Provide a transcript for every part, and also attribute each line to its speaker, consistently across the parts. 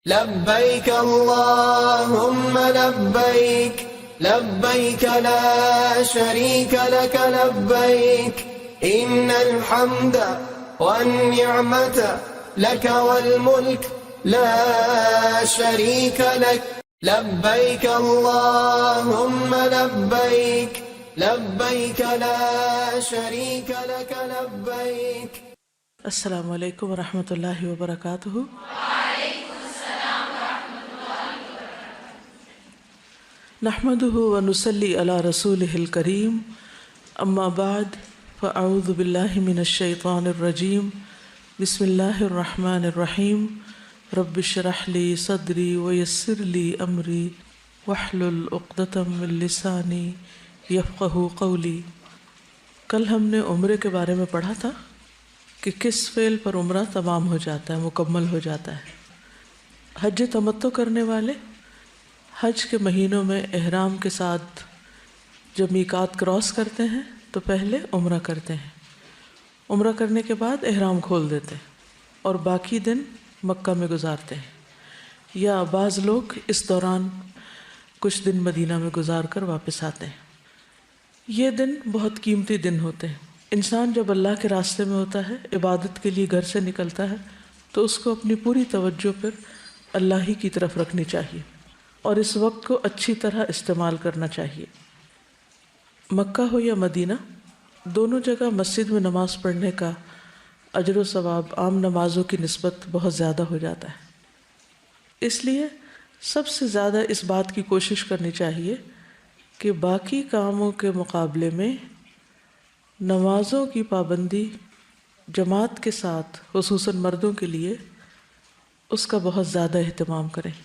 Speaker 1: لبيك اللهم لبيك لبيك لا شريك لك لبيك إن الحمد والنعمة لك والملك لا شريك لك لبيك اللهم لبيك لبيك لا شريك لك لبيك.
Speaker 2: السلام علیکم ورحمۃ اللہ وبرکاتہ. نحمده ونصلي على رسوله الكريم اما بعد فاعوذ بالله من الشيطان الرجيم بسم الله الرحمن الرحيم رب اشرح لي صدري ويسر لي امري واحلل عقدة من لساني يفقهوا قولي. کل ہم نے عمرے کے بارے میں پڑھا تھا کہ کس فعل پر عمرہ تمام ہو جاتا ہے، مکمل ہو جاتا ہے. حج تمتع کرنے والے حج کے مہینوں میں احرام کے ساتھ جب میقات کراس کرتے ہیں تو پہلے عمرہ کرتے ہیں. عمرہ کرنے کے بعد احرام کھول دیتے ہیں اور باقی دن مکہ میں گزارتے ہیں، یا بعض لوگ اس دوران کچھ دن مدینہ میں گزار کر واپس آتے ہیں. یہ دن بہت قیمتی دن ہوتے ہیں. انسان جب اللہ کے راستے میں ہوتا ہے، عبادت کے لیے گھر سے نکلتا ہے، تو اس کو اپنی پوری توجہ پر اللہ ہی کی طرف رکھنی چاہیے اور اس وقت کو اچھی طرح استعمال کرنا چاہیے. مکہ ہو یا مدینہ، دونوں جگہ مسجد میں نماز پڑھنے کا اجر و ثواب عام نمازوں کی نسبت بہت زیادہ ہو جاتا ہے. اس لیے سب سے زیادہ اس بات کی کوشش کرنی چاہیے کہ باقی کاموں کے مقابلے میں نمازوں کی پابندی جماعت کے ساتھ، خصوصاً مردوں کے لیے، اس کا بہت زیادہ اہتمام کریں.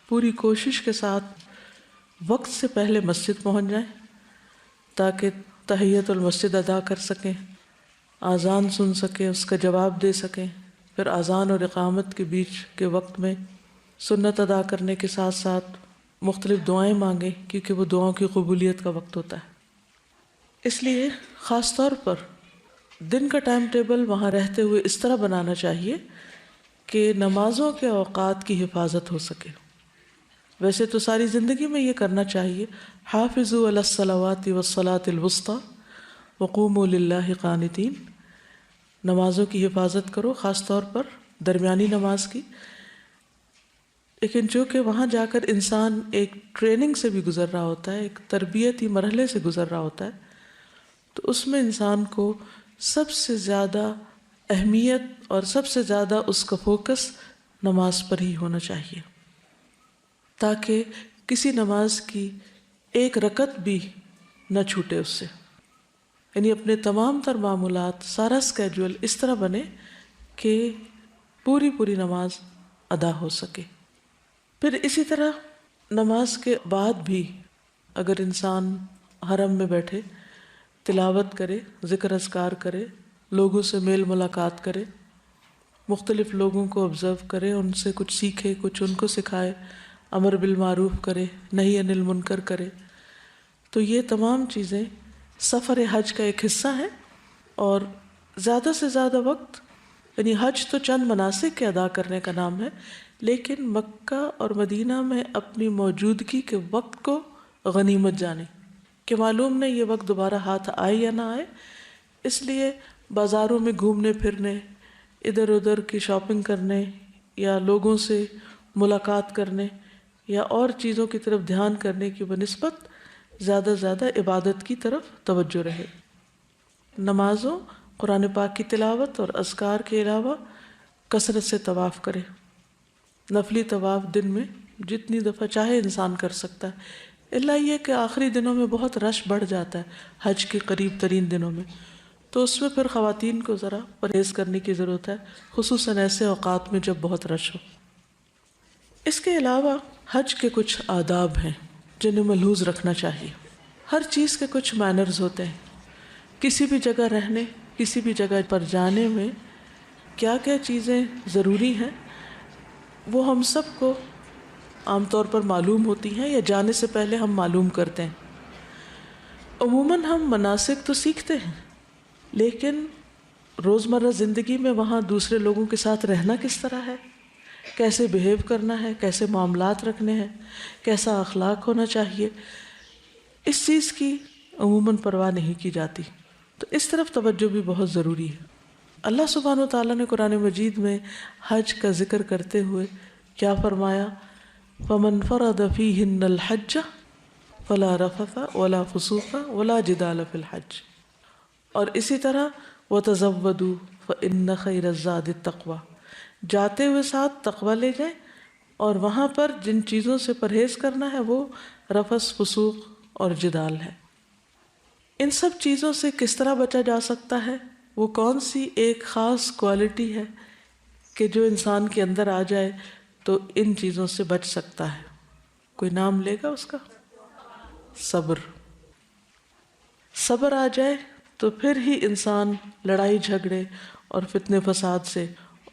Speaker 2: پوری کوشش کے ساتھ وقت سے پہلے مسجد پہنچ جائیں تاکہ تحیت المسجد ادا کر سکیں، اذان سن سکیں، اس کا جواب دے سکیں. پھر اذان اور اقامت کے بیچ کے وقت میں سنت ادا کرنے کے ساتھ ساتھ مختلف دعائیں مانگیں، کیونکہ وہ دعاؤں کی قبولیت کا وقت ہوتا ہے. اس لیے خاص طور پر دن کا ٹائم ٹیبل وہاں رہتے ہوئے اس طرح بنانا چاہیے کہ نمازوں کے اوقات کی حفاظت ہو سکے. ویسے تو ساری زندگی میں یہ کرنا چاہیے، حافظوا علی الصلوات والصلاۃ الوسطی وقوموا للہ قانتین. نمازوں کی حفاظت کرو، خاص طور پر درمیانی نماز کی. لیکن چونکہ وہاں جا کر انسان ایک ٹریننگ سے بھی گزر رہا ہوتا ہے، ایک تربیتی مرحلے سے گزر رہا ہوتا ہے، تو اس میں انسان کو سب سے زیادہ اہمیت اور سب سے زیادہ اس کا فوکس نماز پر ہی ہونا چاہیے، تاکہ کسی نماز کی ایک رکعت بھی نہ چھوٹے اس سے. یعنی اپنے تمام تر معمولات، سارا اسکیجول اس طرح بنے کہ پوری نماز ادا ہو سکے. پھر اسی طرح نماز کے بعد بھی اگر انسان حرم میں بیٹھے تلاوت کرے، ذکر اذکار کرے، لوگوں سے میل ملاقات کرے، مختلف لوگوں کو آبزرو کرے، ان سے کچھ سیکھے، کچھ ان کو سکھائے، امر بالمعروف کرے، نہی عن المنکر کرے، تو یہ تمام چیزیں سفر حج کا ایک حصہ ہیں. اور زیادہ سے زیادہ وقت، یعنی حج تو چند مناسک کے ادا کرنے کا نام ہے، لیکن مکہ اور مدینہ میں اپنی موجودگی کے وقت کو غنیمت جانیں کہ معلوم نہیں یہ وقت دوبارہ ہاتھ آئے یا نہ آئے. اس لیے بازاروں میں گھومنے پھرنے، ادھر ادھر کی شاپنگ کرنے، یا لوگوں سے ملاقات کرنے، یا اور چیزوں کی طرف دھیان کرنے کی بنسبت زیادہ سے زیادہ عبادت کی طرف توجہ رہے. نمازوں، قرآن پاک کی تلاوت اور اذکار کے علاوہ کثرت سے طواف کرے. نفلی طواف دن میں جتنی دفعہ چاہے انسان کر سکتا ہے، الا یہ کہ آخری دنوں میں بہت رش بڑھ جاتا ہے حج کے قریب ترین دنوں میں، تو اس میں پھر خواتین کو ذرا پرہیز کرنے کی ضرورت ہے، خصوصاً ایسے اوقات میں جب بہت رش ہو. اس کے علاوہ حج کے کچھ آداب ہیں جنہیں ملحوظ رکھنا چاہیے. ہر چیز کے کچھ مینرز ہوتے ہیں. کسی بھی جگہ رہنے، کسی بھی جگہ پر جانے میں کیا کیا چیزیں ضروری ہیں وہ ہم سب کو عام طور پر معلوم ہوتی ہیں، یا جانے سے پہلے ہم معلوم کرتے ہیں. عموماً ہم مناسک تو سیکھتے ہیں، لیکن روزمرہ زندگی میں وہاں دوسرے لوگوں کے ساتھ رہنا کس طرح ہے، کیسے بیہیو کرنا ہے، کیسے معاملات رکھنے ہیں، کیسا اخلاق ہونا چاہیے، اس چیز کی عموماً پرواہ نہیں کی جاتی. تو اس طرف توجہ بھی بہت ضروری ہے. اللہ سبحانہ و تعالیٰ نے قرآن مجید میں حج کا ذکر کرتے ہوئے کیا فرمایا؟ فَمَنْ فَرَضَ فِيهِنَّ الْحَجَّ فَلَا رَفَثَ وَلَا فُسُوقَ وَلَا جِدَالَ فِي الْحَجِّ. اور اسی طرح وَتَزَوَّدُوا فَإِنَّ خَيْرَ الزَّادِ التَّقْوَى. جاتے ہوئے ساتھ تقوی لے جائیں، اور وہاں پر جن چیزوں سے پرہیز کرنا ہے وہ رفث، فسوق اور جدال ہے. ان سب چیزوں سے کس طرح بچا جا سکتا ہے؟ وہ کون سی ایک خاص کوالٹی ہے کہ جو انسان کے اندر آ جائے تو ان چیزوں سے بچ سکتا ہے؟ کوئی نام لے گا اس کا؟ صبر. صبر آ جائے تو پھر ہی انسان لڑائی جھگڑے اور فتنے فساد سے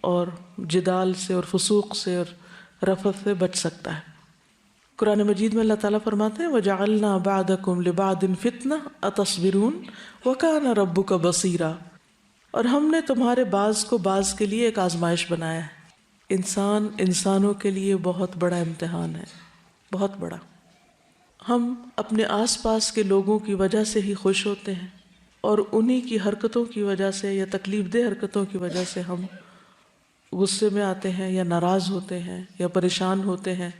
Speaker 2: اور جدال سے اور فسوق سے اور رفث سے بچ سکتا ہے. قرآن مجید میں اللہ تعالیٰ فرماتے ہیں وَجَعَلْنَا بَعْدَكُمْ لِبَعْدٍ فِتْنَةً أَتَصْبِرُونَ وَكَانَ رَبُّكَ بَصِيرًا. اور ہم نے تمہارے بعض کو بعض کے لیے ایک آزمائش بنایا ہے. انسان انسانوں کے لیے بہت بڑا امتحان ہے، بہت بڑا. ہم اپنے آس پاس کے لوگوں کی وجہ سے ہی خوش ہوتے ہیں، اور انہی کی حرکتوں کی وجہ سے یا تکلیف دہ حرکتوں کی وجہ سے ہم غصے میں آتے ہیں یا ناراض ہوتے ہیں یا پریشان ہوتے ہیں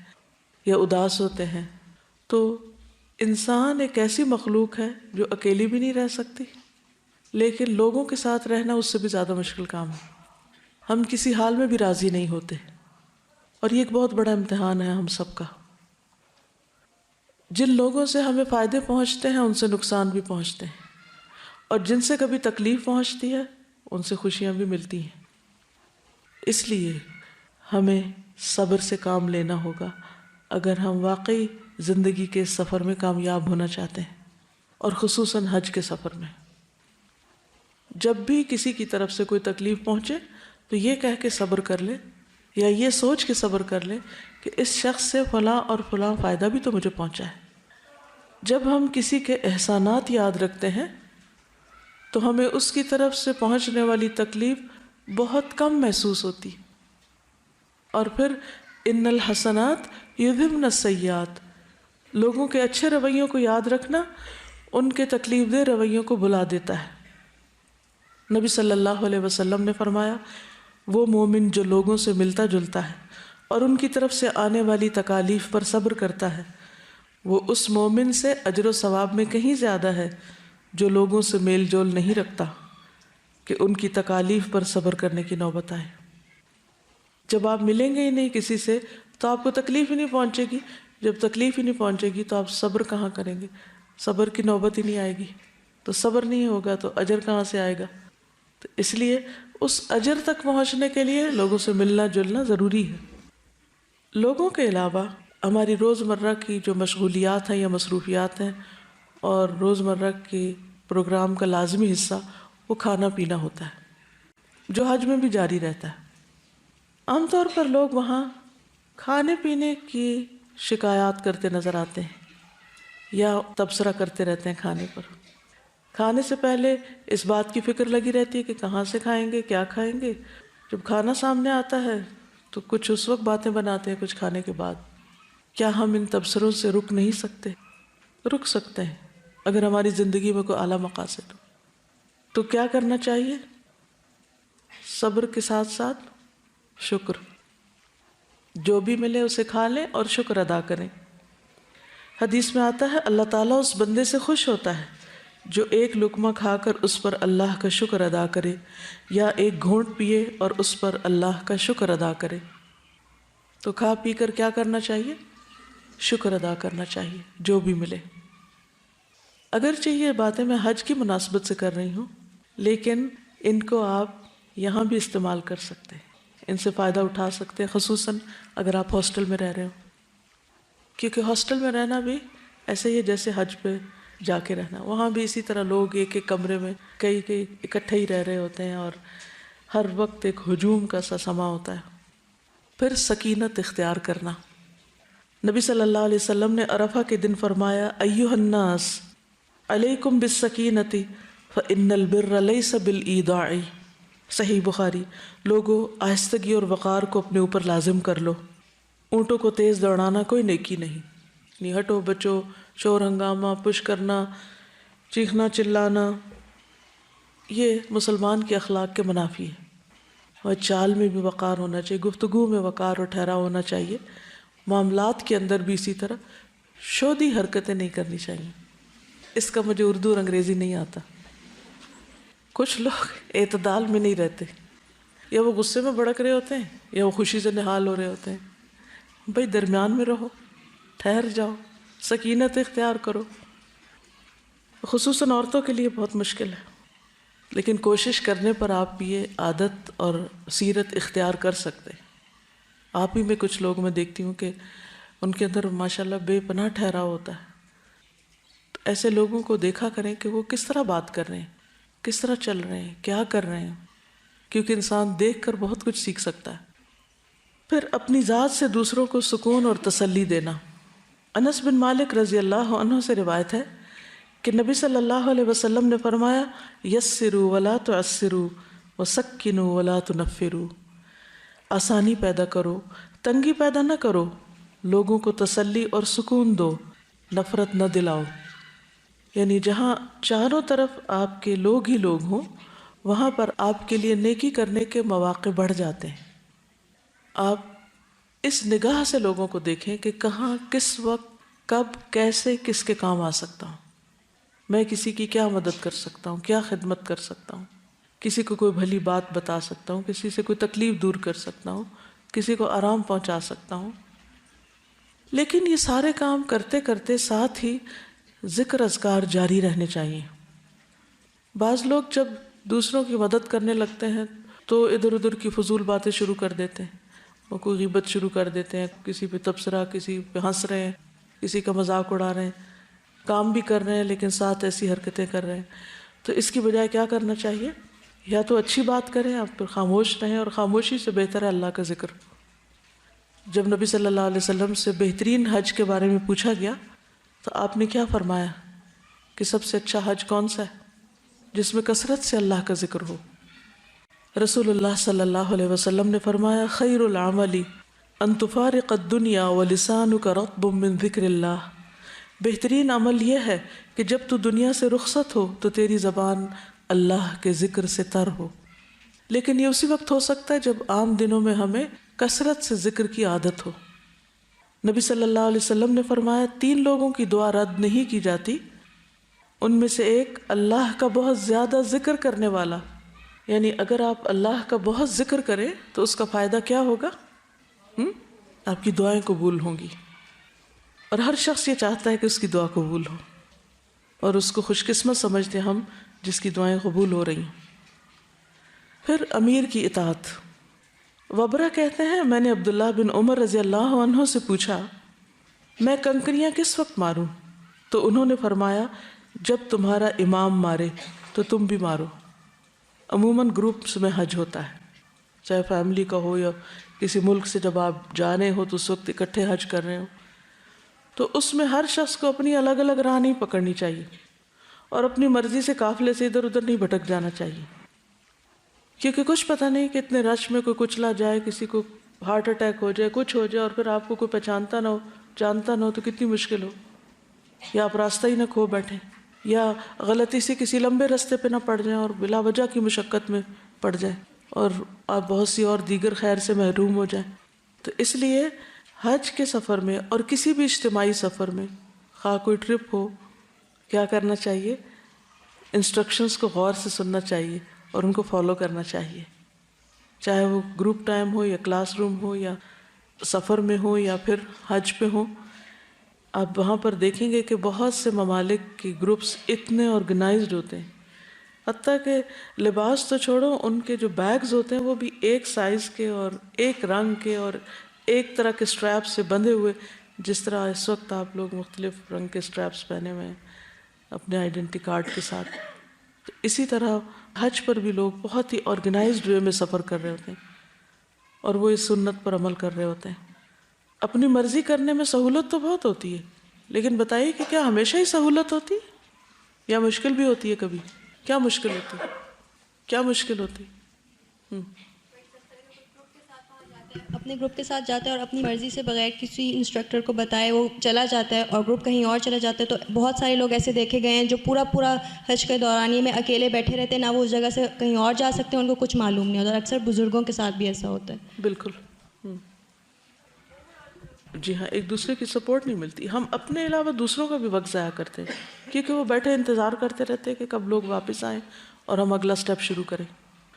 Speaker 2: یا اداس ہوتے ہیں. تو انسان ایک ایسی مخلوق ہے جو اکیلی بھی نہیں رہ سکتی، لیکن لوگوں کے ساتھ رہنا اس سے بھی زیادہ مشکل کام ہے. ہم کسی حال میں بھی راضی نہیں ہوتے، اور یہ ایک بہت بڑا امتحان ہے ہم سب کا. جن لوگوں سے ہمیں فائدے پہنچتے ہیں ان سے نقصان بھی پہنچتے ہیں، اور جن سے کبھی تکلیف پہنچتی ہے ان سے خوشیاں بھی ملتی ہیں. اس لیے ہمیں صبر سے کام لینا ہوگا اگر ہم واقعی زندگی کے سفر میں کامیاب ہونا چاہتے ہیں، اور خصوصاً حج کے سفر میں. جب بھی کسی کی طرف سے کوئی تکلیف پہنچے تو یہ کہہ کے صبر کر لے، یا یہ سوچ کے صبر کر لے کہ اس شخص سے فلاں اور فلاں فائدہ بھی تو مجھے پہنچا ہے. جب ہم کسی کے احسانات یاد رکھتے ہیں تو ہمیں اس کی طرف سے پہنچنے والی تکلیف بہت کم محسوس ہوتی. اور پھر ان الحسنات یذہبن السیئات، لوگوں کے اچھے رویوں کو یاد رکھنا ان کے تکلیف دہ رویوں کو بھلا دیتا ہے. نبی صلی اللہ علیہ وسلم نے فرمایا وہ مومن جو لوگوں سے ملتا جلتا ہے اور ان کی طرف سے آنے والی تکالیف پر صبر کرتا ہے، وہ اس مومن سے اجر و ثواب میں کہیں زیادہ ہے جو لوگوں سے میل جول نہیں رکھتا کہ ان کی تکالیف پر صبر کرنے کی نوبت آئے. جب آپ ملیں گے ہی نہیں کسی سے تو آپ کو تکلیف ہی نہیں پہنچے گی. جب تکلیف ہی نہیں پہنچے گی تو آپ صبر کہاں کریں گے؟ صبر کی نوبت ہی نہیں آئے گی. تو صبر نہیں ہوگا تو اجر کہاں سے آئے گا؟ تو اس لیے اس اجر تک پہنچنے کے لیے لوگوں سے ملنا جلنا ضروری ہے. لوگوں کے علاوہ ہماری روزمرہ کی جو مشغولیات ہیں یا مصروفیات ہیں اور روزمرہ کے پروگرام کا لازمی حصہ وہ کھانا پینا ہوتا ہے، جو حج میں بھی جاری رہتا ہے. عام طور پر لوگ وہاں کھانے پینے کی شکایات کرتے نظر آتے ہیں یا تبصرہ کرتے رہتے ہیں کھانے پر. کھانے سے پہلے اس بات کی فکر لگی رہتی ہے کہ کہاں سے کھائیں گے، کیا کھائیں گے. جب کھانا سامنے آتا ہے تو کچھ اس وقت باتیں بناتے ہیں، کچھ کھانے کے بعد. کیا ہم ان تبصروں سے رک نہیں سکتے؟ رک سکتے ہیں اگر ہماری زندگی میں کوئی اعلیٰ مقاصد ہو. تو کیا کرنا چاہیے؟ صبر کے ساتھ ساتھ شکر. جو بھی ملے اسے کھا لیں اور شکر ادا کریں. حدیث میں آتا ہے اللہ تعالیٰ اس بندے سے خوش ہوتا ہے جو ایک لقمہ کھا کر اس پر اللہ کا شکر ادا کرے، یا ایک گھونٹ پیے اور اس پر اللہ کا شکر ادا کرے. تو کھا پی کر کیا کرنا چاہیے؟ شکر ادا کرنا چاہیے جو بھی ملے. اگرچہ یہ باتیں میں حج کی مناسبت سے کر رہی ہوں، لیکن ان کو آپ یہاں بھی استعمال کر سکتے ہیں، ان سے فائدہ اٹھا سکتے ہیں، خصوصاً اگر آپ ہاسٹل میں رہ رہے ہو. کیونکہ ہاسٹل میں رہنا بھی ایسے ہی جیسے حج پہ جا کے رہنا. وہاں بھی اسی طرح لوگ ایک ایک کمرے میں کئی اکٹھے ہی رہ رہے ہوتے ہیں اور ہر وقت ایک ہجوم کا سا سما ہوتا ہے. پھر سکینت اختیار کرنا. نبی صلی اللہ علیہ وسلم نے عرفہ کے دن فرمایا ایھا الناس علیکم بالسکینۃ فإن البر لیس بالایداع صحیح بخاری۔ لوگوں، آہستگی اور وقار کو اپنے اوپر لازم کر لو، اونٹوں کو تیز دوڑانا کوئی نیکی نہیں۔ نہیں ہٹو بچو، شور ہنگامہ، پش کرنا، چیخنا چلانا، یہ مسلمان کے اخلاق کے منافی ہے۔ اور چال میں بھی وقار ہونا چاہیے، گفتگو میں وقار اور ٹھہراؤ ہونا چاہیے، معاملات کے اندر بھی اسی طرح شودی حرکتیں نہیں کرنی چاہیے۔ اس کا مجھے اردو اور انگریزی نہیں آتا۔ کچھ لوگ اعتدال میں نہیں رہتے، یا وہ غصے میں بھڑک رہے ہوتے ہیں یا وہ خوشی سے نہال ہو رہے ہوتے ہیں۔ بھائی درمیان میں رہو، ٹھہر جاؤ، سکینت اختیار کرو۔ خصوصاً عورتوں کے لیے بہت مشکل ہے، لیکن کوشش کرنے پر آپ یہ عادت اور سیرت اختیار کر سکتے ہیں۔ آپ ہی میں کچھ لوگ میں دیکھتی ہوں کہ ان کے اندر ماشاءاللہ بے پناہ ٹھہراؤ ہوتا ہے۔ تو ایسے لوگوں کو دیکھا کریں کہ وہ کس طرح بات کر رہے ہیں، کس طرح چل رہے ہیں، کیا کر رہے ہیں، کیونکہ انسان دیکھ کر بہت کچھ سیکھ سکتا ہے۔ پھر اپنی ذات سے دوسروں کو سکون اور تسلی دینا۔ انس بن مالک رضی اللہ عنہ سے روایت ہے کہ نبی صلی اللہ علیہ وسلم نے فرمایا، یسروا ولا تعسروا وسکنوا ولا تنفروا، آسانی پیدا کرو، تنگی پیدا نہ کرو، لوگوں کو تسلی اور سکون دو، نفرت نہ دلاؤ۔ یعنی جہاں چاروں طرف آپ کے لوگ ہی لوگ ہوں، وہاں پر آپ کے لیے نیکی کرنے کے مواقع بڑھ جاتے ہیں۔ آپ اس نگاہ سے لوگوں کو دیکھیں کہ کہاں، کس وقت، کب، کیسے کس کے کام آ سکتا ہوں، میں کسی کی کیا مدد کر سکتا ہوں، کیا خدمت کر سکتا ہوں، کسی کو کوئی بھلی بات بتا سکتا ہوں، کسی سے کوئی تکلیف دور کر سکتا ہوں، کسی کو آرام پہنچا سکتا ہوں۔ لیکن یہ سارے کام کرتے کرتے ساتھ ہی ذکر اذکار جاری رہنے چاہیے۔ بعض لوگ جب دوسروں کی مدد کرنے لگتے ہیں تو ادھر ادھر کی فضول باتیں شروع کر دیتے ہیں، وہ کوئی غیبت شروع کر دیتے ہیں، کسی پہ تبصرہ، کسی پہ ہنس رہے ہیں، کسی کا مذاق اڑا رہے ہیں، کام بھی کر رہے ہیں لیکن ساتھ ایسی حرکتیں کر رہے ہیں۔ تو اس کی بجائے کیا کرنا چاہیے؟ یا تو اچھی بات کریں، آپ پھر خاموش رہیں، اور خاموشی سے بہتر ہے اللہ کا ذکر۔ جب نبی صلی اللہ علیہ وسلم سے بہترین حج کے بارے میں پوچھا گیا تو آپ نے کیا فرمایا کہ سب سے اچھا حج کون سا ہے؟ جس میں کثرت سے اللہ کا ذکر ہو۔ رسول اللہ صلی اللہ علیہ وسلم نے فرمایا، خیر العمل ان تفارق الدنیا ولسانک رطب من ذکر اللہ، بہترین عمل یہ ہے کہ جب تو دنیا سے رخصت ہو تو تیری زبان اللہ کے ذکر سے تر ہو۔ لیکن یہ اسی وقت ہو سکتا ہے جب عام دنوں میں ہمیں کثرت سے ذکر کی عادت ہو۔ نبی صلی اللہ علیہ وسلم نے فرمایا، 3 لوگوں کی دعا رد نہیں کی جاتی، ان میں سے ایک اللہ کا بہت زیادہ ذکر کرنے والا۔ یعنی اگر آپ اللہ کا بہت ذکر کریں تو اس کا فائدہ کیا ہوگا؟ آپ کی دعائیں قبول ہوں گی، اور ہر شخص یہ چاہتا ہے کہ اس کی دعا قبول ہو، اور اس کو خوش قسمت سمجھتے ہم جس کی دعائیں قبول ہو رہی ہیں۔ پھر امیر کی اطاعت۔ وبرہ کہتے ہیں، میں نے عبداللہ بن عمر رضی اللہ عنہ سے پوچھا، میں کنکریاں کس وقت ماروں؟ تو انہوں نے فرمایا، جب تمہارا امام مارے تو تم بھی مارو۔ عموماً گروپس میں حج ہوتا ہے، چاہے فیملی کا ہو یا کسی ملک سے جب آپ جا رہے ہو تو اس وقت اکٹھے حج کر رہے ہو، تو اس میں ہر شخص کو اپنی الگ الگ راہ نہیں پکڑنی چاہیے، اور اپنی مرضی سے قافلے سے ادھر ادھر نہیں بھٹک جانا چاہیے، کیونکہ کچھ پتہ نہیں کہ اتنے رش میں کوئی کچلا جائے، کسی کو ہارٹ اٹیک ہو جائے، کچھ ہو جائے، اور پھر آپ کو کوئی پہچانتا نہ ہو، جانتا نہ ہو تو کتنی مشکل ہو، یا آپ راستہ ہی نہ کھو بیٹھیں، یا غلطی سے کسی لمبے راستے پہ نہ پڑ جائیں اور بلا وجہ کی مشقت میں پڑ جائیں، اور آپ بہت سی اور دیگر خیر سے محروم ہو جائیں۔ تو اس لیے حج کے سفر میں اور کسی بھی اجتماعی سفر میں، خواہ کوئی ٹرپ ہو، کیا کرنا چاہیے؟ انسٹرکشنز کو غور سے سننا چاہیے اور ان کو فالو کرنا چاہیے، چاہے وہ گروپ ٹائم ہو یا کلاس روم ہو یا سفر میں ہو یا پھر حج پہ ہو۔ آپ وہاں پر دیکھیں گے کہ بہت سے ممالک کی گروپس اتنے آرگنائزڈ ہوتے ہیں، حتیٰ کہ لباس تو چھوڑو، ان کے جو بیگز ہوتے ہیں وہ بھی ایک سائز کے اور ایک رنگ کے اور ایک طرح کے سٹریپ سے بندھے ہوئے، جس طرح اس وقت آپ لوگ مختلف رنگ کے سٹریپس پہنے ہوئے ہیں اپنے آئیڈینٹی کارڈ کے ساتھ۔ تو اسی طرح حج پر بھی لوگ بہت ہی آرگنائزڈ وے میں سفر کر رہے ہوتے ہیں، اور وہ اس سنت پر عمل کر رہے ہوتے ہیں۔ اپنی مرضی کرنے میں سہولت تو بہت ہوتی ہے، لیکن بتائیے کہ کیا ہمیشہ ہی سہولت ہوتی ہے یا مشکل بھی ہوتی ہے؟ کبھی کیا مشکل ہوتی ہے؟ کیا مشکل ہوتی ہے؟
Speaker 3: اپنے گروپ کے ساتھ جاتا ہے اور اپنی مرضی سے بغیر کسی انسٹرکٹر کو بتائے وہ چلا جاتا ہے اور گروپ کہیں اور چلا جاتا ہے، تو بہت سارے لوگ ایسے دیکھے گئے ہیں جو پورا حج کے دورانیے میں اکیلے بیٹھے رہتے ہیں، نہ وہ اس جگہ سے کہیں اور جا سکتے ہیں، ان کو کچھ معلوم نہیں ہوتا، اور اکثر بزرگوں کے ساتھ بھی ایسا ہوتا ہے۔
Speaker 2: بالکل۔ جی ہاں، ایک دوسرے کی سپورٹ نہیں ملتی، ہم اپنے علاوہ دوسروں کا بھی وقت ضائع کرتے ہیں، کیونکہ وہ بیٹھے انتظار کرتے رہتے ہیں کہ کب لوگ واپس آئیں اور ہم اگلا سٹیپ شروع کریں۔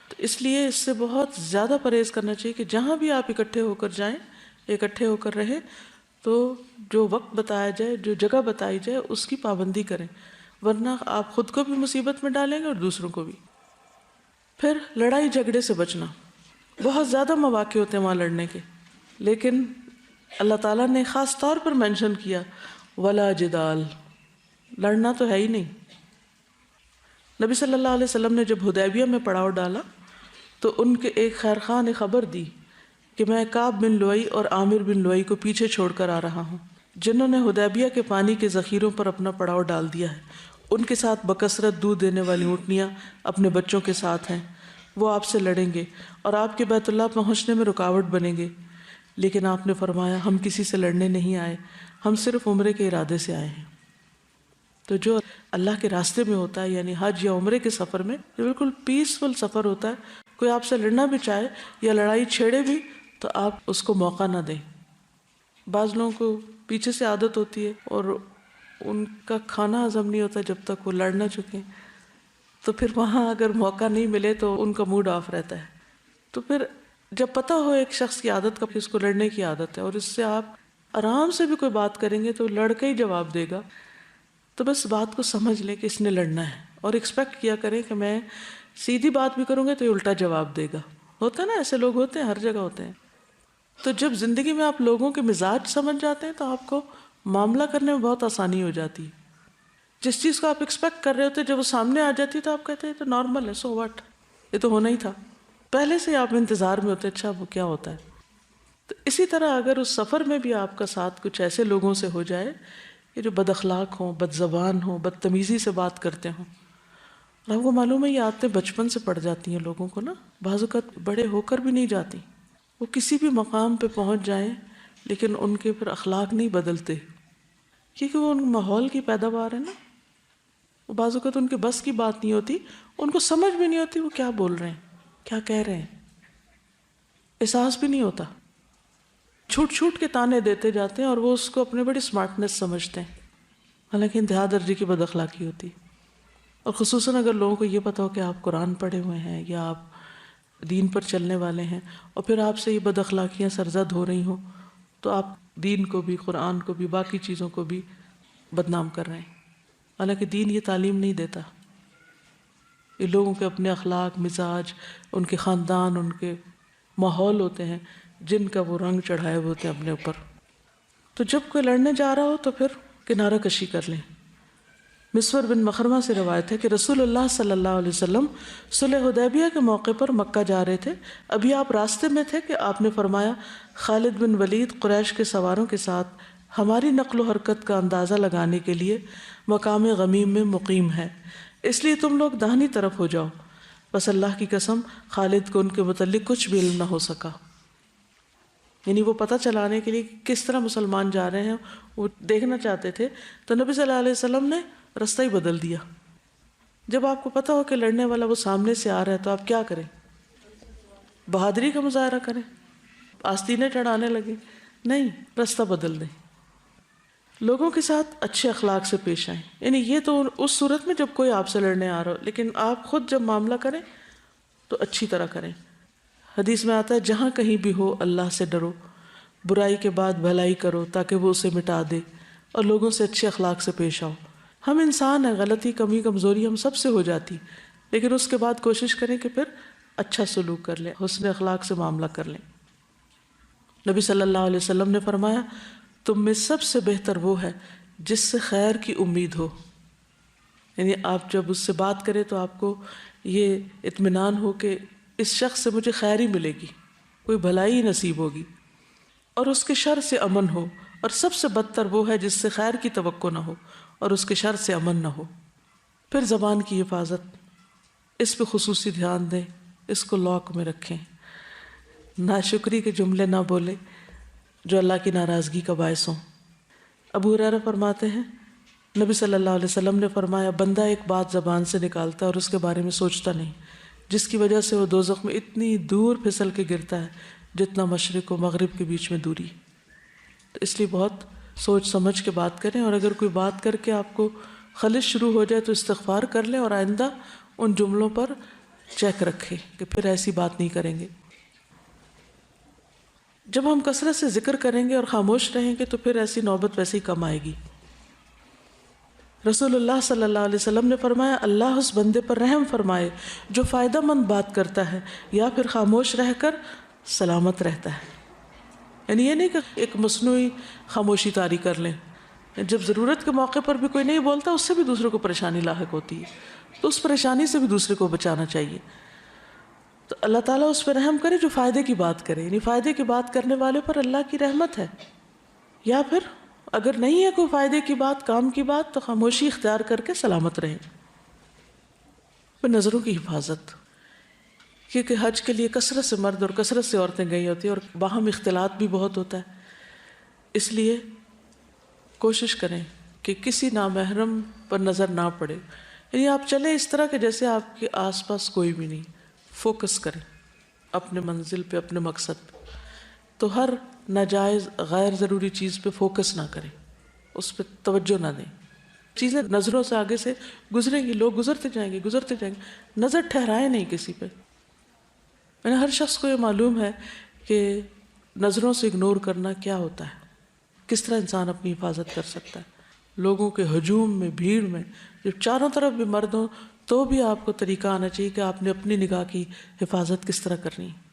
Speaker 2: تو اس لیے اس سے بہت زیادہ پرہیز کرنا چاہیے کہ جہاں بھی آپ اکٹھے ہو کر جائیں، اکٹھے ہو کر رہیں، تو جو وقت بتایا جائے، جو جگہ بتائی جائے، اس کی پابندی کریں، ورنہ آپ خود کو بھی مصیبت میں ڈالیں گے اور دوسروں کو بھی۔ پھر لڑائی جھگڑے سے بچنا، بہت زیادہ مواقع ہوتے ہیں وہاں لڑنے کے، لیکن اللہ تعالیٰ نے خاص طور پر مینشن کیا ولا جدال، لڑنا تو ہے ہی نہیں۔ نبی صلی اللہ علیہ وسلم نے جب حدیبیہ میں پڑاؤ ڈالا تو ان کے ایک خیر خواہ نے خبر دی کہ میں کعب بن لؤی اور عامر بن لؤی کو پیچھے چھوڑ کر آ رہا ہوں، جنہوں نے حدیبیہ کے پانی کے ذخیروں پر اپنا پڑاؤ ڈال دیا ہے، ان کے ساتھ بکثرت دودھ دینے والی اونٹنیاں اپنے بچوں کے ساتھ ہیں، وہ آپ سے لڑیں گے اور آپ کے بیت اللہ پہنچنے میں رکاوٹ بنیں گے، لیکن آپ نے فرمایا ہم کسی سے لڑنے نہیں آئے، ہم صرف عمرے کے ارادے سے آئے ہیں۔ تو جو اللہ کے راستے میں ہوتا ہے، یعنی حج یا عمرے کے سفر میں، یہ بالکل پیسفل سفر ہوتا ہے، کوئی آپ سے لڑنا بھی چاہے یا لڑائی چھیڑے بھی تو آپ اس کو موقع نہ دیں۔ بعض لوگوں کو پیچھے سے عادت ہوتی ہے اور ان کا کھانا ہضم نہیں ہوتا جب تک وہ لڑ نہ چکیں، تو پھر وہاں اگر موقع نہیں ملے تو ان کا موڈ آف رہتا ہے۔ تو پھر جب پتہ ہو ایک شخص کی عادت کا کہ اس کو لڑنے کی عادت ہے اور اس سے آپ آرام سے بھی کوئی بات کریں گے تو لڑ کے ہی جواب دے گا، تو بس بات کو سمجھ لیں کہ اس نے لڑنا ہے، اور ایکسپیکٹ کیا کریں کہ میں سیدھی بات بھی کروں گے تو یہ الٹا جواب دے گا۔ ہوتا ہے نا، ایسے لوگ ہوتے ہیں، ہر جگہ ہوتے ہیں۔ تو جب زندگی میں آپ لوگوں کے مزاج سمجھ جاتے ہیں تو آپ کو معاملہ کرنے میں بہت آسانی ہو جاتی ہے۔ جس چیز کو آپ ایکسپیکٹ کر رہے ہوتے جب وہ سامنے آ جاتی تو آپ کہتے ہیں تو نارمل ہے، سو واٹ، یہ تو ہونا ہی تھا۔ پہلے سے آپ انتظار میں ہوتے اچھا وہ کیا ہوتا ہے۔ تو اسی طرح اگر اس سفر میں بھی آپ کا ساتھ کچھ ایسے لوگوں سے ہو جائے کہ جو بد اخلاق ہوں، بد زبان ہوں، بدتمیزی سے بات کرتے ہوں، اور آپ کو معلوم ہے یہ عادتیں بچپن سے پڑ جاتی ہیں لوگوں کو نا، بعض اوقات بڑے ہو کر بھی نہیں جاتی، وہ کسی بھی مقام پہ پہنچ جائیں لیکن ان کے پھر اخلاق نہیں بدلتے، کیونکہ وہ ان ماحول کی پیداوار ہے نا۔ بعض اوقات ان کے بس کی بات نہیں ہوتی، ان کو سمجھ بھی نہیں ہوتی وہ کیا بول رہے ہیں، کیا کہہ رہے ہیں، احساس بھی نہیں ہوتا، چھوٹ چھوٹ کے تانے دیتے جاتے ہیں اور وہ اس کو اپنے بڑی سمارٹنیس سمجھتے ہیں، حالانکہ انتہا درجے کی بد اخلاقی ہوتی۔ اور خصوصاً اگر لوگوں کو یہ پتا ہو کہ آپ قرآن پڑھے ہوئے ہیں یا آپ دین پر چلنے والے ہیں اور پھر آپ سے یہ بد اخلاقیاں سرزد ہو رہی ہوں، تو آپ دین کو بھی، قرآن کو بھی، باقی چیزوں کو بھی بدنام کر رہے ہیں، حالانکہ دین یہ تعلیم نہیں دیتا۔ یہ لوگوں کے اپنے اخلاق، مزاج، ان کے خاندان، ان کے ماحول ہوتے ہیں جن کا وہ رنگ چڑھائے ہوئے ہوتے ہیں اپنے اوپر۔ تو جب کوئی لڑنے جا رہا ہو تو پھر کنارہ کشی کر لیں۔ مسور بن مخرمہ سے روایت ہے کہ رسول اللہ صلی اللہ علیہ وسلم صلح حدیبیہ کے موقع پر مکہ جا رہے تھے، ابھی آپ راستے میں تھے کہ آپ نے فرمایا خالد بن ولید قریش کے سواروں کے ساتھ ہماری نقل و حرکت کا اندازہ لگانے کے لیے مقام غمیم میں مقیم ہے، اس لیے تم لوگ داہنی طرف ہو جاؤ۔ بس اللہ کی قسم خالد کو ان کے متعلق کچھ بھی علم نہ ہو سکا، یعنی وہ پتہ چلانے کے لیے کس طرح مسلمان جا رہے ہیں وہ دیکھنا چاہتے تھے، تو نبی صلی اللہ علیہ وسلم نے رستہ ہی بدل دیا۔ جب آپ کو پتہ ہو کہ لڑنے والا وہ سامنے سے آ رہا ہے تو آپ کیا کریں؟ بہادری کا مظاہرہ کریں، آستینیں چڑھانے لگیں؟ نہیں، رستہ بدل دیں، لوگوں کے ساتھ اچھے اخلاق سے پیش آئیں۔ یعنی یہ تو اس صورت میں جب کوئی آپ سے لڑنے آ رہا ہو، لیکن آپ خود جب معاملہ کریں تو اچھی طرح کریں۔ حدیث میں آتا ہے جہاں کہیں بھی ہو اللہ سے ڈرو، برائی کے بعد بھلائی کرو تاکہ وہ اسے مٹا دے، اور لوگوں سے اچھے اخلاق سے پیش آؤ۔ ہم انسان ہیں، غلطی، کمی، کمزوری ہم سب سے ہو جاتی، لیکن اس کے بعد کوشش کریں کہ پھر اچھا سلوک کر لیں، حسن اخلاق سے معاملہ کر لیں۔ نبی صلی اللہ علیہ وسلم نے فرمایا تم میں سب سے بہتر وہ ہے جس سے خیر کی امید ہو، یعنی آپ جب اس سے بات کریں تو آپ کو یہ اطمینان ہو کہ اس شخص سے مجھے خیر ہی ملے گی، کوئی بھلائی ہی نصیب ہوگی، اور اس کے شر سے امن ہو، اور سب سے بدتر وہ ہے جس سے خیر کی توقع نہ ہو اور اس کے شر سے امن نہ ہو۔ پھر زبان کی حفاظت، اس پہ خصوصی دھیان دیں، اس کو لاک میں رکھیں، ناشکری کے جملے نہ بولے جو اللہ کی ناراضگی کا باعث ہوں۔ ابو ہریرہ فرماتے ہیں نبی صلی اللہ علیہ وسلم نے فرمایا بندہ ایک بات زبان سے نکالتا ہے اور اس کے بارے میں سوچتا نہیں، جس کی وجہ سے وہ دوزخ میں اتنی دور پھسل کے گرتا ہے جتنا مشرق و مغرب کے بیچ میں دوری۔ تو اس لیے بہت سوچ سمجھ کے بات کریں، اور اگر کوئی بات کر کے آپ کو خلش شروع ہو جائے تو استغفار کر لیں، اور آئندہ ان جملوں پر چیک رکھیں کہ پھر ایسی بات نہیں کریں گے۔ جب ہم کثرت سے ذکر کریں گے اور خاموش رہیں گے تو پھر ایسی نوبت ویسے ہی کم آئے گی۔ رسول اللہ صلی اللہ علیہ وسلم نے فرمایا اللہ اس بندے پر رحم فرمائے جو فائدہ مند بات کرتا ہے یا پھر خاموش رہ کر سلامت رہتا ہے۔ یعنی یہ نہیں کہ ایک مصنوعی خاموشی طاری کر لیں، جب ضرورت کے موقع پر بھی کوئی نہیں بولتا اس سے بھی دوسروں کو پریشانی لاحق ہوتی ہے، تو اس پریشانی سے بھی دوسرے کو بچانا چاہیے۔ تو اللہ تعالیٰ اس پہ رحم کرے جو فائدے کی بات کرے، یعنی فائدے کی بات کرنے والے پر اللہ کی رحمت ہے۔ یا پھر اگر نہیں ہے کوئی فائدے کی بات، کام کی بات، تو خاموشی اختیار کر کے سلامت رہیں۔ پھر نظروں کی حفاظت، کیونکہ حج کے لیے کثرت سے مرد اور کثرت سے عورتیں گئی ہوتی ہیں اور باہم اختلاط بھی بہت ہوتا ہے، اس لیے کوشش کریں کہ کسی نامحرم پر نظر نہ پڑے، یعنی آپ چلیں اس طرح کہ جیسے آپ کے آس پاس کوئی بھی نہیں، فوکس کریں اپنے منزل پہ، اپنے مقصد پہ۔ تو ہر ناجائز غیر ضروری چیز پہ فوکس نہ کریں، اس پہ توجہ نہ دیں، چیزیں نظروں سے آگے سے گزریں گی، لوگ گزرتے جائیں گے، نظر ٹھہرائے نہیں کسی پہ۔ میں نے ہر شخص کو یہ معلوم ہے کہ نظروں سے اگنور کرنا کیا ہوتا ہے، کس طرح انسان اپنی حفاظت کر سکتا ہے۔ لوگوں کے ہجوم میں، بھیڑ میں، جب چاروں طرف بھی مرد ہوں تو بھی آپ کو طریقہ آنا چاہیے کہ آپ نے اپنی نگاہ کی حفاظت کس طرح کرنی ہے۔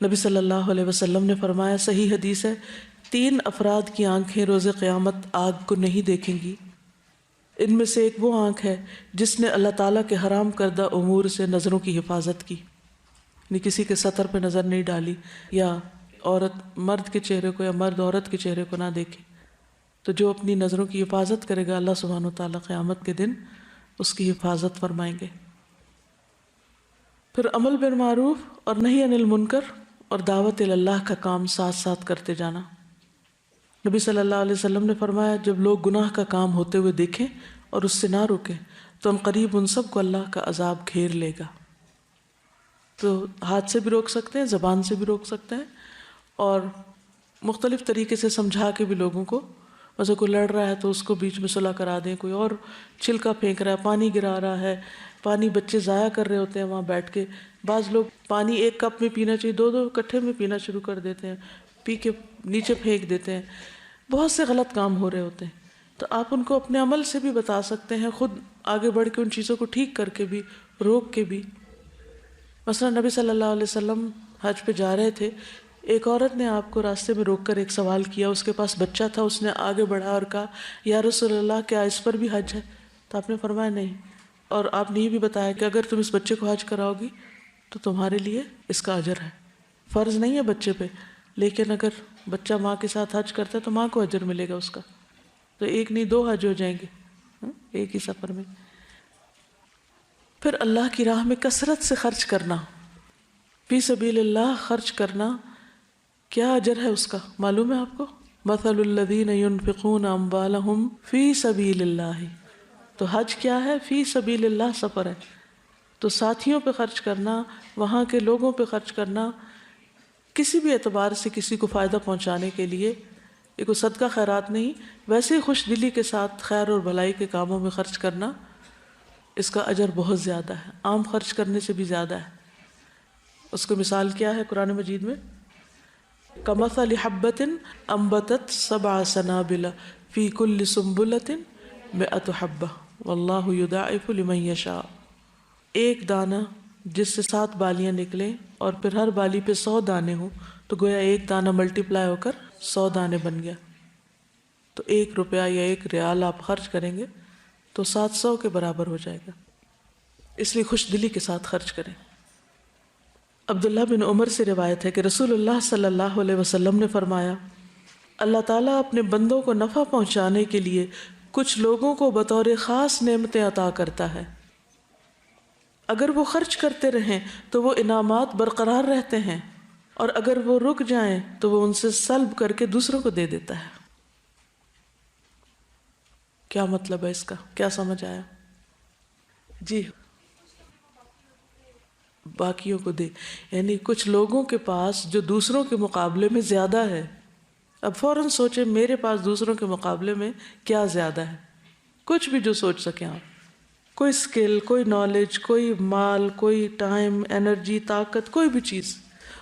Speaker 2: نبی صلی اللہ علیہ وسلم نے فرمایا، صحیح حدیث ہے، 3 افراد کی آنکھیں روز قیامت آگ کو نہیں دیکھیں گی، ان میں سے ایک وہ آنکھ ہے جس نے اللہ تعالیٰ کے حرام کردہ امور سے نظروں کی حفاظت کی، یعنی کسی کے سطر پہ نظر نہیں ڈالی، یا عورت مرد کے چہرے کو یا مرد عورت کے چہرے کو نہ دیکھے۔ تو جو اپنی نظروں کی حفاظت کرے گا اللہ سبحانہ و تعالیٰ قیامت کے دن اس کی حفاظت فرمائیں گے۔ پھر عمل بالمعروف اور نہی عن المنکر اور دعوت اللہ کا کام ساتھ ساتھ کرتے جانا۔ نبی صلی اللہ علیہ وسلم نے فرمایا جب لوگ گناہ کا کام ہوتے ہوئے دیکھیں اور اس سے نہ روکیں تو عنقریب ان سب کو اللہ کا عذاب گھیر لے گا۔ تو ہاتھ سے بھی روک سکتے ہیں، زبان سے بھی روک سکتے ہیں، اور مختلف طریقے سے سمجھا کے بھی لوگوں کو، ویسے کوئی لڑ رہا ہے تو اس کو بیچ میں صلح کرا دیں، کوئی اور چھلکا پھینک رہا ہے، پانی گرا رہا ہے، پانی بچے ضائع کر رہے ہوتے ہیں وہاں بیٹھ کے، بعض لوگ پانی ایک کپ میں پینا چاہیے 2 اکٹھے میں پینا شروع کر دیتے ہیں، پی کے نیچے پھینک دیتے ہیں، بہت سے غلط کام ہو رہے ہوتے ہیں۔ تو آپ ان کو اپنے عمل سے بھی بتا سکتے ہیں، خود آگے بڑھ کے ان چیزوں کو ٹھیک کر کے بھی، روک کے بھی۔ مثلا نبی صلی اللہ علیہ وسلم حج پہ جا رہے تھے، ایک عورت نے آپ کو راستے میں روک کر ایک سوال کیا، اس کے پاس بچہ تھا، اس نے آگے بڑھا اور کہا یا رسول اللہ کیا اس پر بھی حج ہے؟ تو آپ نے فرمایا نہیں، اور آپ نے یہ بھی بتایا کہ اگر تم اس بچے کو حج کراؤ گی تو تمہارے لیے اس کا اجر ہے، فرض نہیں ہے بچے پہ، لیکن اگر بچہ ماں کے ساتھ حج کرتا ہے تو ماں کو اجر ملے گا اس کا، تو ایک نہیں 2 حج ہو جائیں گے ایک ہی سفر میں۔ پھر اللہ کی راہ میں کثرت سے خرچ کرنا، فی سبیل اللہ خرچ کرنا، کیا اجر ہے اس کا معلوم ہے آپ کو؟ مثل الذین ينفقون اموالهم فی سبیل اللہ، تو حج کیا ہے؟ فی سبیل اللہ سفر ہے، تو ساتھیوں پہ خرچ کرنا، وہاں کے لوگوں پہ خرچ کرنا، کسی بھی اعتبار سے کسی کو فائدہ پہنچانے کے لیے، یہ کوئی صدقہ خیرات نہیں، ویسے ہی خوش دلی کے ساتھ خیر اور بھلائی کے کاموں میں خرچ کرنا، اس کا اجر بہت زیادہ ہے، عام خرچ کرنے سے بھی زیادہ ہے۔ اس کو مثال کیا ہے قرآن مجید میں؟ کمثل حبۃ انبتت 7 سنابل فی کل سنبلۃ 100 حبۃ واللہ یضاعف لمن یشاء، ایک دانہ جس سے 7 بالیاں نکلیں اور پھر ہر بالی پہ 100 دانے ہوں، تو گویا ایک دانہ ملٹیپلائی ہو کر 100 دانے بن گیا، تو 1 روپیہ یا 1 ریال آپ خرچ کریں گے تو 700 کے برابر ہو جائے گا، اس لیے خوش دلی کے ساتھ خرچ کریں۔ عبداللہ بن عمر سے روایت ہے کہ رسول اللہ صلی اللہ علیہ وسلم نے فرمایا، اللہ تعالیٰ اپنے بندوں کو نفع پہنچانے کے لیے کچھ لوگوں کو بطور خاص نعمتیں عطا کرتا ہے، اگر وہ خرچ کرتے رہیں تو وہ انعامات برقرار رہتے ہیں، اور اگر وہ رک جائیں تو وہ ان سے سلب کر کے دوسروں کو دے دیتا ہے۔ کیا مطلب ہے اس کا؟ کیا سمجھ آیا؟ جی، باقیوں کو دے، یعنی کچھ لوگوں کے پاس جو دوسروں کے مقابلے میں زیادہ ہے، اب فوراً سوچیں میرے پاس دوسروں کے مقابلے میں کیا زیادہ ہے، کچھ بھی جو سوچ سکیں آپ، کوئی سکل، کوئی نالج، کوئی مال، کوئی ٹائم، انرجی، طاقت، کوئی بھی چیز،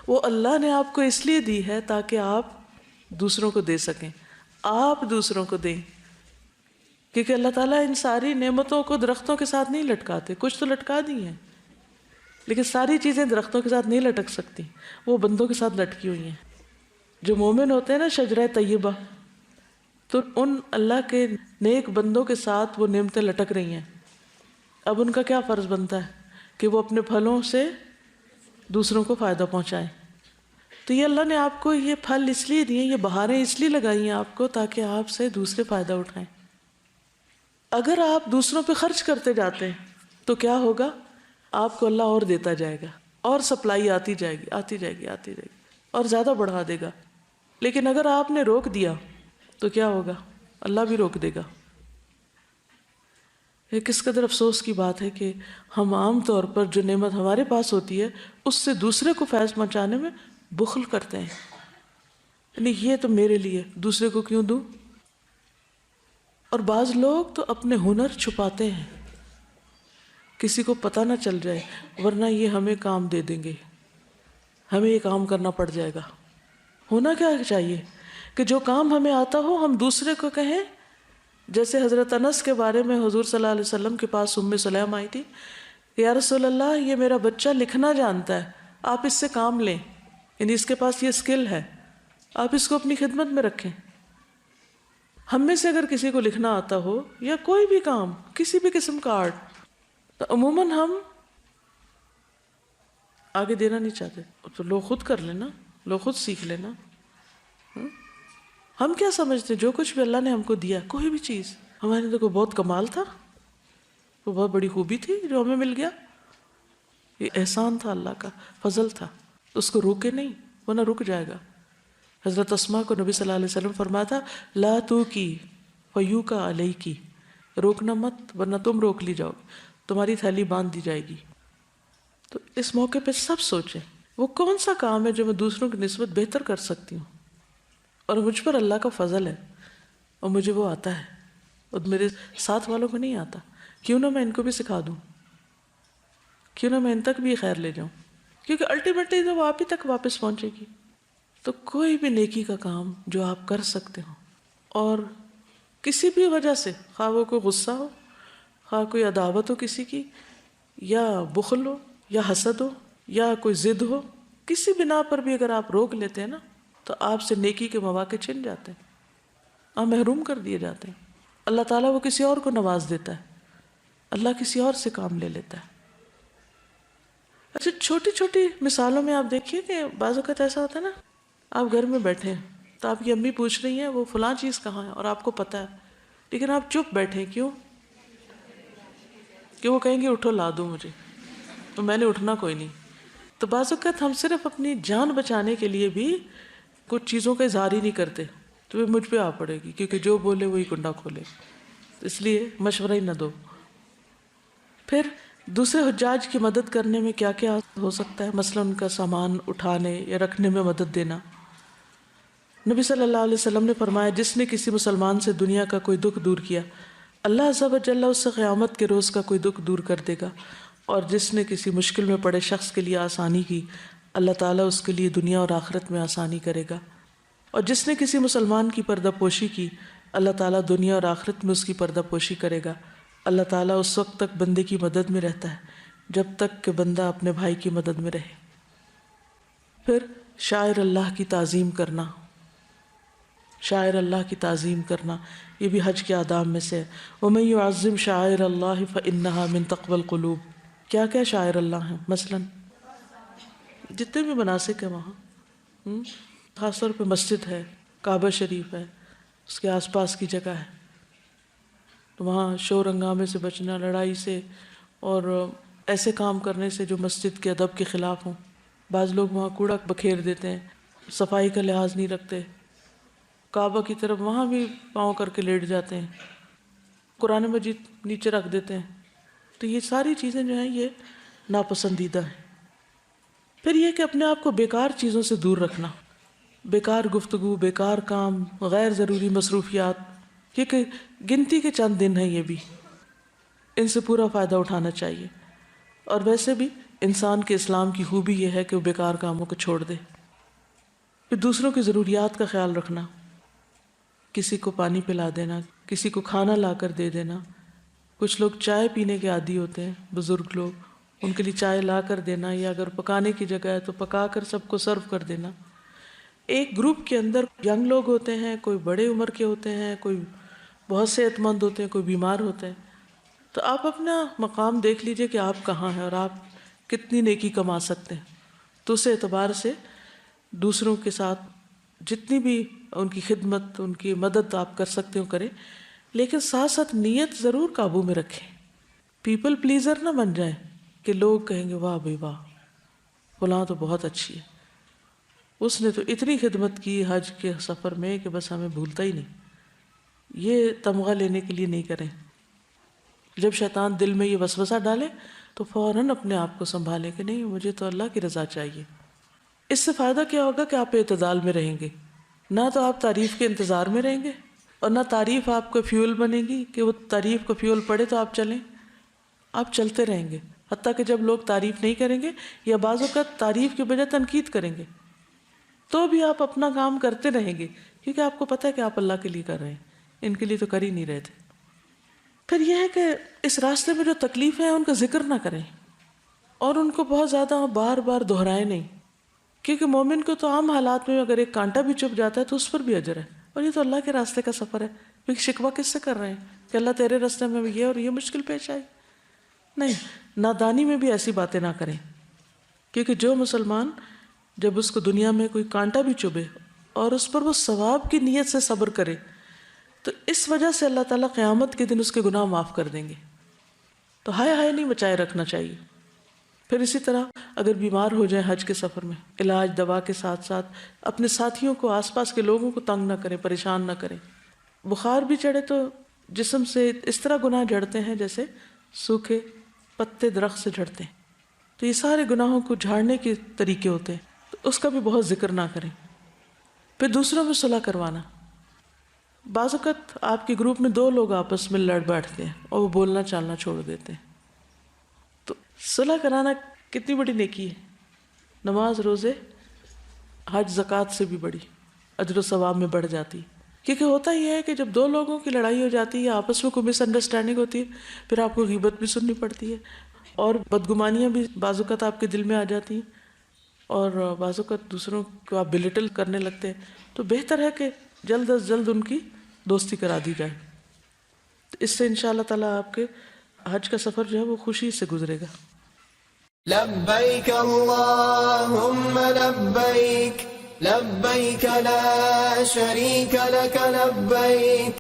Speaker 2: وہ اللہ نے آپ کو اس لیے دی ہے تاکہ آپ دوسروں کو دے سکیں، آپ دوسروں کو دیں، کیونکہ اللہ تعالیٰ ان ساری نعمتوں کو درختوں کے ساتھ نہیں لٹکاتے، کچھ تو لٹکا دی ہیں لیکن ساری چیزیں درختوں کے ساتھ نہیں لٹک سکتی، وہ بندوں کے ساتھ لٹکی ہوئی ہیں۔ جو مومن ہوتے ہیں نا، شجرہ طیبہ، تو ان اللہ کے نیک بندوں کے ساتھ وہ نعمتیں لٹک رہی ہیں۔ اب ان کا کیا فرض بنتا ہے کہ وہ اپنے پھلوں سے دوسروں کو فائدہ پہنچائیں۔ تو یہ اللہ نے آپ کو یہ پھل اس لیے دیے، یہ بہاریں اس لیے لگائی ہیں آپ کو تاکہ آپ سے دوسرے فائدہ اٹھائیں۔ اگر آپ دوسروں پہ خرچ کرتے جاتے ہیں تو کیا ہوگا؟ آپ کو اللہ اور دیتا جائے گا، اور سپلائی آتی جائے گی، آتی جائے گی، آتی جائے گی، اور زیادہ بڑھا دے گا۔ لیکن اگر آپ نے روک دیا تو کیا ہوگا؟ اللہ بھی روک دے گا۔ یہ کس قدر افسوس کی بات ہے کہ ہم عام طور پر جو نعمت ہمارے پاس ہوتی ہے اس سے دوسرے کو فیض پہنچانے میں بخل کرتے ہیں، یعنی یہ تو میرے لیے، دوسرے کو کیوں دوں؟ اور بعض لوگ تو اپنے ہنر چھپاتے ہیں، کسی کو پتہ نہ چل جائے، ورنہ یہ ہمیں کام دے دیں گے، ہمیں یہ کام کرنا پڑ جائے گا۔ ہونا کیا چاہیے کہ جو کام ہمیں آتا ہو ہم دوسرے کو کہیں، جیسے حضرت انس کے بارے میں حضور صلی اللہ علیہ وسلم کے پاس سلیم آئی تھی، یا رسول اللہ یہ میرا بچہ لکھنا جانتا ہے، آپ اس سے کام لیں، یعنی اس کے پاس یہ اسکل ہے، آپ اس کو اپنی خدمت میں رکھیں۔ ہم میں سے اگر کسی کو لکھنا آتا ہو یا کوئی بھی کام، کسی بھی قسم کا آرٹ، تو عموماً ہم آگے دینا نہیں چاہتے، تو لوگ خود کر لینا، لوگ خود سیکھ لینا۔ ہم کیا سمجھتے جو کچھ بھی اللہ نے ہم کو دیا، کوئی بھی چیز ہمارے تو کوئی بہت کمال تھا، وہ بہت بڑی خوبی تھی جو ہمیں مل گیا، یہ احسان تھا، اللہ کا فضل تھا، اس کو روکے نہیں ورنہ رک جائے گا۔ حضرت اسماء کو نبی صلی اللہ علیہ وسلم فرمایا تھا، لا تو کی فیو کا علیہ کی، روکنا مت ورنہ تم روک لی جاؤ، تمہاری تھیلی باندھ دی جائے گی۔ تو اس موقع پہ سب سوچیں وہ کون سا کام ہے جو میں دوسروں کی نسبت بہتر کر سکتی ہوں، اور مجھ پر اللہ کا فضل ہے اور مجھے وہ آتا ہے اور میرے ساتھ والوں کو نہیں آتا، کیوں نہ میں ان کو بھی سکھا دوں، کیوں نہ میں ان تک بھی خیر لے جاؤں، کیونکہ الٹیمیٹلی تو وہ آپ ہی تک واپس پہنچے گی۔ تو کوئی بھی نیکی کا کام جو آپ کر سکتے ہو، اور کسی بھی وجہ سے، خواہ وہ کوئی غصہ ہو، خواہ کوئی عداوت ہو کسی کی، یا بخل ہو، یا حسد ہو، یا کوئی ضد ہو، کسی بنا پر بھی اگر آپ روک لیتے ہیں نا تو آپ سے نیکی کے مواقع چھن جاتے ہیں، آپ محروم کر دیے جاتے ہیں۔ اللہ تعالیٰ وہ کسی اور کو نواز دیتا ہے، اللہ کسی اور سے کام لے لیتا ہے۔ اچھا، چھوٹی چھوٹی مثالوں میں آپ دیکھیے کہ بعض اوقات ایسا ہوتا ہے نا، آپ گھر میں بیٹھے ہیں تو آپ کی امی پوچھ رہی ہیں وہ فلاں چیز کہاں ہے، اور آپ کو پتہ ہے، لیکن آپ چپ بیٹھے، کیوں؟ کہ وہ کہیں گے اٹھو لا دو مجھے، تو میں نے اٹھنا کوئی نہیں۔ تو بعض اوقات ہم صرف اپنی جان بچانے کے لیے بھی کچھ چیزوں کا اظہار ہی نہیں کرتے، تو وہ مجھ پہ آ پڑے گی، کیونکہ جو بولے وہی کنڈا کھولے، اس لیے مشورہ ہی نہ دو۔ پھر دوسرے حجاج کی مدد کرنے میں کیا کیا ہو سکتا ہے، مثلا ان کا سامان اٹھانے یا رکھنے میں مدد دینا۔ نبی صلی اللہ علیہ وسلم نے فرمایا، جس نے کسی مسلمان سے دنیا کا کوئی دکھ دور کیا، اللہ عز و جل اس سے قیامت کے روز کا کوئی دکھ دور کر دے گا، اور جس نے کسی مشکل میں پڑے شخص کے لیے آسانی کی، اللہ تعالیٰ اس کے لیے دنیا اور آخرت میں آسانی کرے گا، اور جس نے کسی مسلمان کی پردہ پوشی کی، اللہ تعالیٰ دنیا اور آخرت میں اس کی پردہ پوشی کرے گا۔ اللہ تعالیٰ اس وقت تک بندے کی مدد میں رہتا ہے جب تک کہ بندہ اپنے بھائی کی مدد میں رہے۔ پھر شاعر اللہ کی تعظیم کرنا، شاعر اللہ کی تعظیم کرنا، یہ بھی حج کے آداب میں سے ہے۔ وَمَن يُعَظِّمْ شَعَائِرَ اللَّهِ فَإِنَّهَا مِن تَقْوَى الْقُلُوبِ۔ کیا کیا شاعر اللہ ہیں؟ مثلا جتنے بھی مناسک ہیں وہاں، خاص طور پہ مسجد ہے، کعبہ شریف ہے، اس کے آس پاس کی جگہ ہے، تو وہاں شور ہنگامے سے بچنا، لڑائی سے اور ایسے کام کرنے سے جو مسجد کے ادب کے خلاف ہوں. بعض لوگ وہاں کوڑا بکھیر دیتے ہیں، صفائی کا لحاظ نہیں رکھتے، کعبہ کی طرف وہاں بھی پاؤں کر کے لیٹ جاتے ہیں، قرآن مجید نیچے رکھ دیتے ہیں. تو یہ ساری چیزیں جو ہیں یہ ناپسندیدہ ہیں. پھر یہ کہ اپنے آپ کو بیکار چیزوں سے دور رکھنا، بیکار گفتگو، بیکار کام، غیر ضروری مصروفیات، کیونکہ گنتی کے چند دن ہیں، یہ بھی ان سے پورا فائدہ اٹھانا چاہیے. اور ویسے بھی انسان کے اسلام کی خوبی یہ ہے کہ وہ بیکار کاموں کو چھوڑ دے. پھر دوسروں کی ضروریات کا خیال رکھنا، کسی کو پانی پلا دینا، کسی کو کھانا لا کر دے دینا. کچھ لوگ چائے پینے کے عادی ہوتے ہیں، بزرگ لوگ، ان کے لیے چائے لا کر دینا، یا اگر پکانے کی جگہ ہے تو پکا کر سب کو سرو کر دینا. ایک گروپ کے اندر ینگ لوگ ہوتے ہیں، کوئی بڑے عمر کے ہوتے ہیں، کوئی بہت صحت مند ہوتے ہیں، کوئی بیمار ہوتے ہیں. تو آپ اپنا مقام دیکھ لیجئے کہ آپ کہاں ہیں اور آپ کتنی نیکی کما سکتے ہیں. تو اس اعتبار سے دوسروں کے ساتھ جتنی بھی ان کی خدمت، ان کی مدد آپ کر سکتے ہو کریں، لیکن ساتھ ساتھ نیت ضرور قابو میں رکھیں. پیپل پلیزر نہ بن جائیں کہ لوگ کہیں گے واہ بھائی واہ، فلاں تو بہت اچھی ہے، اس نے تو اتنی خدمت کی حج کے سفر میں کہ بس ہمیں بھولتا ہی نہیں. یہ تمغہ لینے کے لیے نہیں کریں. جب شیطان دل میں یہ وسوسہ ڈالے تو فوراً اپنے آپ کو سنبھالیں کہ نہیں، مجھے تو اللہ کی رضا چاہیے. اس سے فائدہ کیا ہوگا کہ آپ اعتدال میں رہیں گے. نہ تو آپ تعریف کے انتظار میں رہیں گے، اور نہ تعریف آپ کو فیول بنے گی کہ وہ تعریف کو فیول پڑے تو آپ چلیں. آپ چلتے رہیں گے، حتیٰ کہ جب لوگ تعریف نہیں کریں گے یا بعض اوقات تعریف کے بجائے تنقید کریں گے تو بھی آپ اپنا کام کرتے رہیں گے، کیونکہ آپ کو پتہ ہے کہ آپ اللہ کے لیے کر رہے ہیں، ان کے لیے تو کر ہی نہیں رہے تھے. پھر یہ ہے کہ اس راستے میں جو تکلیفیں ہیں ان کا ذکر نہ کریں اور ان کو بہت زیادہ بار بار دہرائیں نہیں، کیونکہ مومن کو تو عام حالات میں اگر ایک کانٹا بھی چپ جاتا ہے تو اس پر بھی اجر ہے. اور یہ تو اللہ کے راستے کا سفر ہے، کیونکہ شکوہ کس سے کر رہے ہیں کہ اللہ تیرے راستے میں یہ اور یہ مشکل پیش آئی. نہیں، نادانی میں بھی ایسی باتیں نہ کریں، کیونکہ جو مسلمان جب اس کو دنیا میں کوئی کانٹا بھی چبھے اور اس پر وہ ثواب کی نیت سے صبر کرے تو اس وجہ سے اللہ تعالیٰ قیامت کے دن اس کے گناہ معاف کر دیں گے. تو ہائے ہائے نہیں بچائے رکھنا چاہیے. پھر اسی طرح اگر بیمار ہو جائیں حج کے سفر میں، علاج دوا کے ساتھ ساتھ اپنے ساتھیوں کو، آس پاس کے لوگوں کو تنگ نہ کریں، پریشان نہ کریں. بخار بھی چڑھے تو جسم سے اس طرح گناہ جھڑتے ہیں جیسے سوکھے پتے درخت سے جھڑتے ہیں. تو یہ سارے گناہوں کو جھاڑنے کے طریقے ہوتے ہیں، تو اس کا بھی بہت ذکر نہ کریں. پھر دوسروں میں صلح کروانا. بعض اوقات آپ کے گروپ میں 2 لوگ آپس میں لڑ بیٹھتے ہیں اور وہ بولنا چالنا چھوڑ دیتے ہیں. تو صلح کرانا کتنی بڑی نیکی ہے. نماز، روزے، حج، زکوٰۃ سے بھی بڑی، اجر و ثواب میں بڑھ جاتی. کیونکہ ہوتا یہ ہے کہ جب 2 لوگوں کی لڑائی ہو جاتی ہے یا آپس میں کوئی مس انڈرسٹینڈنگ ہوتی ہے، پھر آپ کو غیبت بھی سننی پڑتی ہے اور بدگمانیاں بھی بعض اوقات آپ کے دل میں آ جاتی ہیں اور بعض اوقات دوسروں کو آپ بلٹل کرنے لگتے ہیں. تو بہتر ہے کہ جلد از جلد ان کی دوستی کرا دی جائے. اس سے انشاءاللہ تعالیٰ آپ کے حج کا سفر جو ہے وہ خوشی سے گزرے گا.
Speaker 1: لبیک اللہم لبیک لبیک لا شریک لک لبیک